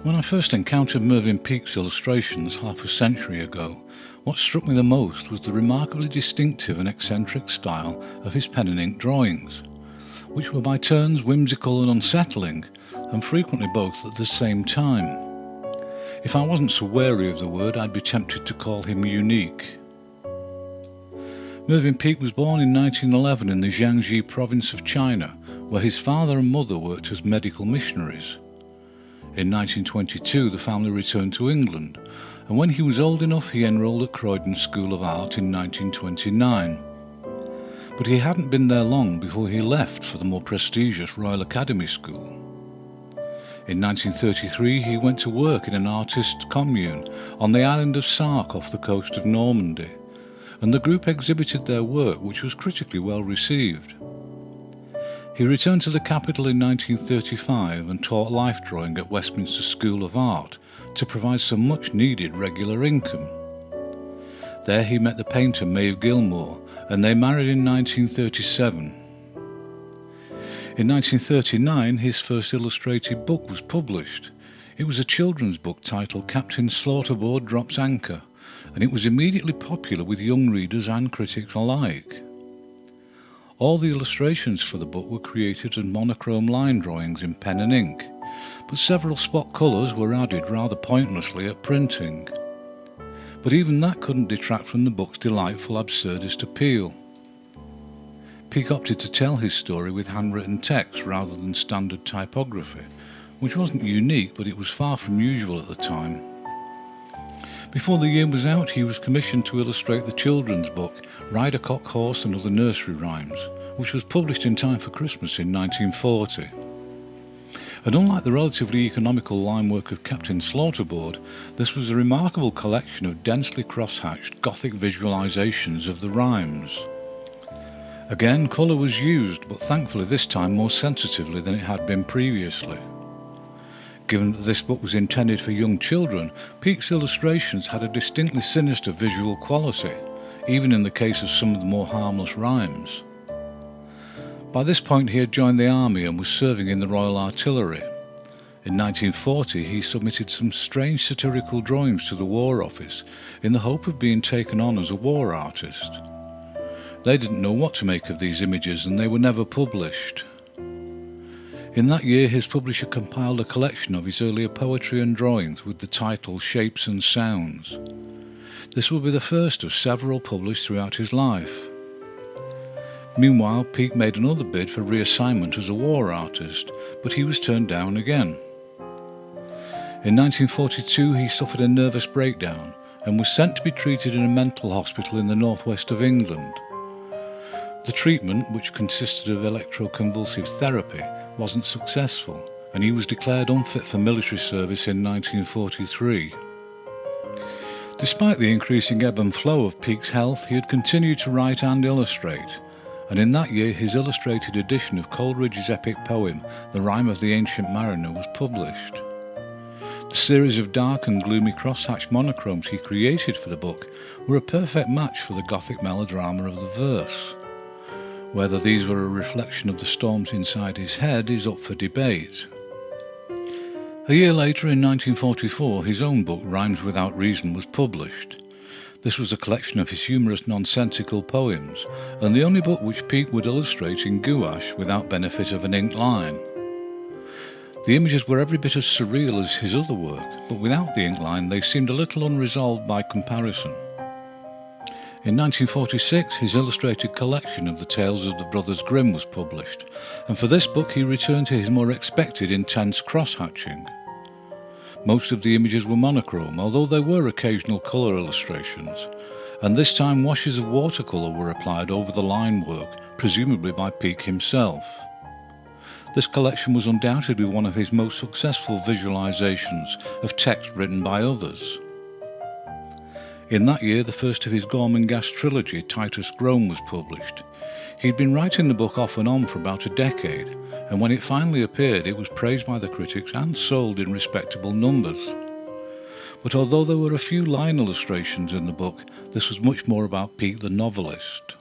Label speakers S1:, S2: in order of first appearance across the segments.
S1: When I first encountered Mervyn Peake's illustrations half a century ago, what struck me the most was the remarkably distinctive and eccentric style of his pen and ink drawings, which were by turns whimsical and unsettling, and frequently both at the same time. If I wasn't so wary of the word, I'd be tempted to call him unique. Mervyn Peake was born in 1911 in the Jiangxi province of China, where his father and mother worked as medical missionaries. In 1922 the family returned to England, and when he was old enough he enrolled at Croydon School of Art in 1929. But he hadn't been there long before he left for the more prestigious Royal Academy School. In 1933 he went to work in an artists' commune on the island of Sark off the coast of Normandy, and the group exhibited their work, which was critically well received. He returned to the capital in 1935 and taught life drawing at Westminster School of Art to provide some much-needed regular income. There he met the painter Maeve Gilmore, and they married in 1937. In 1939 his first illustrated book was published. It was a children's book titled Captain Slaughterboard Drops Anchor, and it was immediately popular with young readers and critics alike. All the illustrations for the book were created as monochrome line drawings in pen and ink, but several spot colours were added rather pointlessly at printing. But even that couldn't detract from the book's delightful absurdist appeal. Peake opted to tell his story with handwritten text rather than standard typography, which wasn't unique, but it was far from usual at the time. Before the year was out, he was commissioned to illustrate the children's book Ride a Cock Horse and Other Nursery Rhymes, which was published in time for Christmas in 1940. And unlike the relatively economical line work of Captain Slaughterboard, this was a remarkable collection of densely cross-hatched Gothic visualizations of the rhymes. Again, colour was used, but thankfully this time more sensitively than it had been previously. Given that this book was intended for young children, Peake's illustrations had a distinctly sinister visual quality, even in the case of some of the more harmless rhymes. By this point he had joined the army and was serving in the Royal Artillery. In 1940 he submitted some strange satirical drawings to the War Office in the hope of being taken on as a war artist. They didn't know what to make of these images, and they were never published. In that year his publisher compiled a collection of his earlier poetry and drawings with the title Shapes and Sounds. This will be the first of several published throughout his life. Meanwhile, Peake made another bid for reassignment as a war artist, but he was turned down again. In 1942 he suffered a nervous breakdown and was sent to be treated in a mental hospital in the northwest of England. The treatment, which consisted of electroconvulsive therapy, wasn't successful, and he was declared unfit for military service in 1943. Despite the increasing ebb and flow of Peake's health, he had continued to write and illustrate, and in that year his illustrated edition of Coleridge's epic poem, The Rime of the Ancient Mariner, was published. The series of dark and gloomy crosshatched monochromes he created for the book were a perfect match for the Gothic melodrama of the verse. Whether these were a reflection of the storms inside his head is up for debate. A year later, in 1944, his own book, Rhymes Without Reason, was published. This was a collection of his humorous, nonsensical poems, and the only book which Peake would illustrate in gouache without benefit of an inked line. The images were every bit as surreal as his other work, but without the ink line they seemed a little unresolved by comparison. In 1946 his illustrated collection of the tales of the brothers Grimm was published, and for this book he returned to his more expected intense cross-hatching. Most of the images were monochrome, although there were occasional colour illustrations, and this time washes of watercolour were applied over the line work, presumably by Peake himself. This collection was undoubtedly one of his most successful visualizations of text written by others. In that year, the first of his Gormenghast trilogy, Titus Groan, was published. He'd been writing the book off and on for about a decade, and when it finally appeared, it was praised by the critics and sold in respectable numbers. But although there were a few line illustrations in the book, this was much more about Peake the novelist.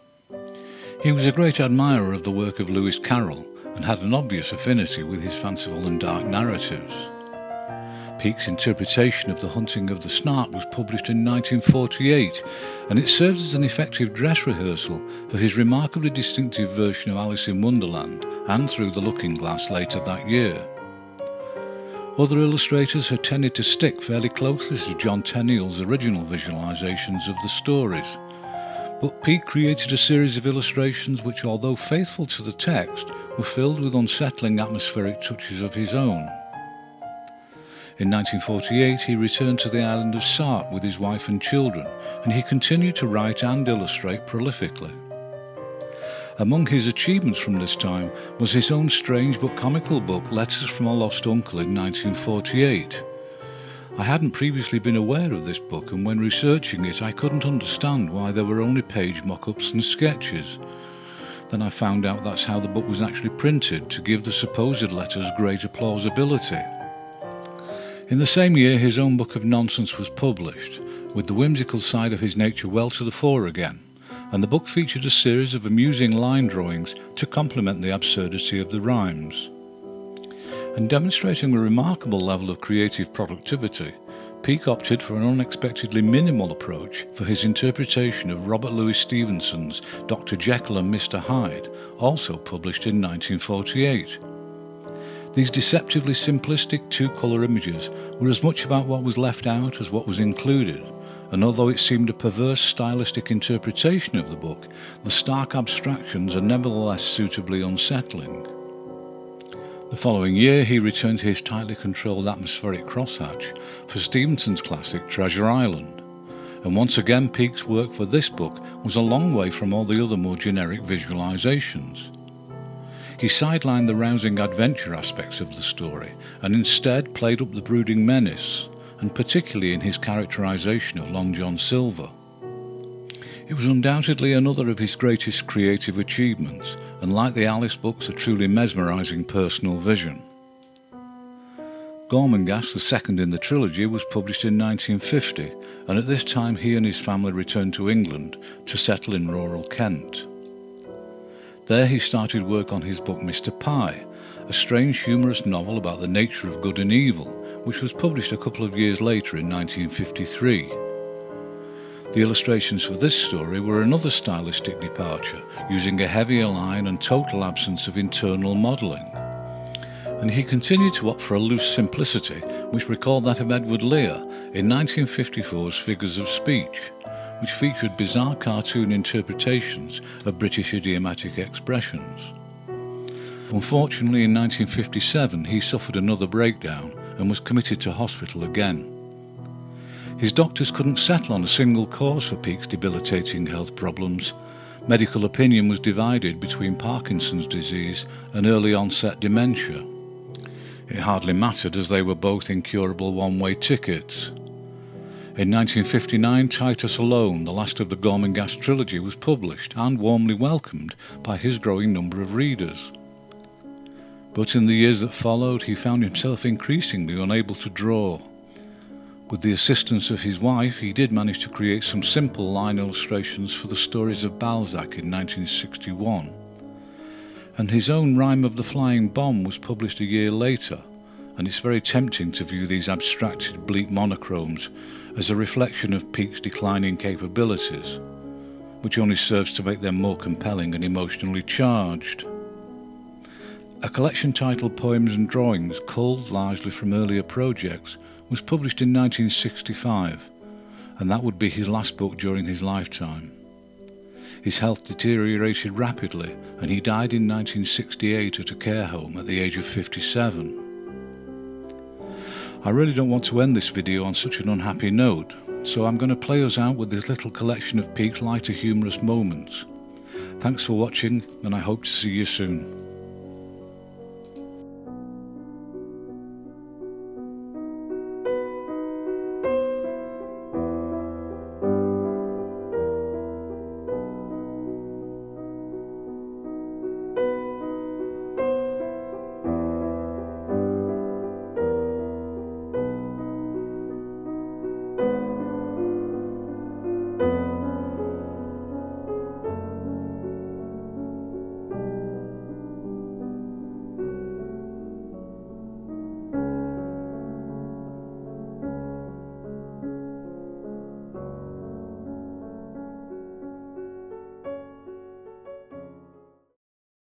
S1: He was a great admirer of the work of Lewis Carroll, and had an obvious affinity with his fanciful and dark narratives. Peake's interpretation of The Hunting of the Snart was published in 1948, and it served as an effective dress rehearsal for his remarkably distinctive version of Alice in Wonderland and Through the Looking Glass later that year. Other illustrators have tended to stick fairly closely to John Tenniel's original visualizations of the stories, but Peake created a series of illustrations which, although faithful to the text, were filled with unsettling atmospheric touches of his own. In 1948 he returned to the island of Snart with his wife and children, and he continued to write and illustrate prolifically. Among his achievements from this time was his own strange but comical book Letters from a Lost Uncle in 1948. I hadn't previously been aware of this book, and when researching it I couldn't understand why there were only page mock-ups and sketches. Then I found out that's how the book was actually printed, to give the supposed letters greater plausibility. In the same year his own book of nonsense was published, with the whimsical side of his nature well to the fore again, and the book featured a series of amusing line drawings to complement the absurdity of the rhymes. And demonstrating a remarkable level of creative productivity, Peake opted for an unexpectedly minimal approach for his interpretation of Robert Louis Stevenson's Dr. Jekyll and Mr. Hyde, also published in 1948. These deceptively simplistic two-colour images were as much about what was left out as what was included, and although it seemed a perverse stylistic interpretation of the book, the stark abstractions are nevertheless suitably unsettling. The following year he returned to his tightly controlled atmospheric crosshatch for Stevenson's classic Treasure Island, and once again Peake's work for this book was a long way from all the other more generic visualizations. He sidelined the rousing adventure aspects of the story and instead played up the brooding menace, and particularly in his characterization of Long John Silver. It was undoubtedly another of his greatest creative achievements, and like the Alice books, a truly mesmerizing personal vision. Gormenghast, the second in the trilogy, was published in 1950, and at this time he and his family returned to England to settle in rural Kent. There he started work on his book Mr. Pye, a strange humorous novel about the nature of good and evil, which was published a couple of years later in 1953. The illustrations for this story were another stylistic departure, using a heavier line and total absence of internal modelling. And he continued to opt for a loose simplicity, which recalled that of Edward Lear in 1954's Figures of Speech, which featured bizarre cartoon interpretations of British idiomatic expressions. Unfortunately, in 1957 he suffered another breakdown and was committed to hospital again. His doctors couldn't settle on a single cause for Peake's debilitating health problems. Medical opinion was divided between Parkinson's disease and early onset dementia. It hardly mattered, as they were both incurable one-way tickets. In 1959, Titus Alone, the last of the Gormenghast trilogy, was published and warmly welcomed by his growing number of readers. But in the years that followed, he found himself increasingly unable to draw. With the assistance of his wife, he did manage to create some simple line illustrations for the stories of Balzac in 1961. And his own Rime of the Flying Bomb was published a year later, and it's very tempting to view these abstracted bleak monochromes as a reflection of Peake's declining capabilities, which only serves to make them more compelling and emotionally charged. A collection titled Poems and Drawings, culled largely from earlier projects, was published in 1965, and that would be his last book during his lifetime. His health deteriorated rapidly, and he died in 1968 at a care home at the age of 57. I really don't want to end this video on such an unhappy note, so I'm going to play us out with this little collection of Peake's lighter humorous moments. Thanks for watching, and I hope to see you soon.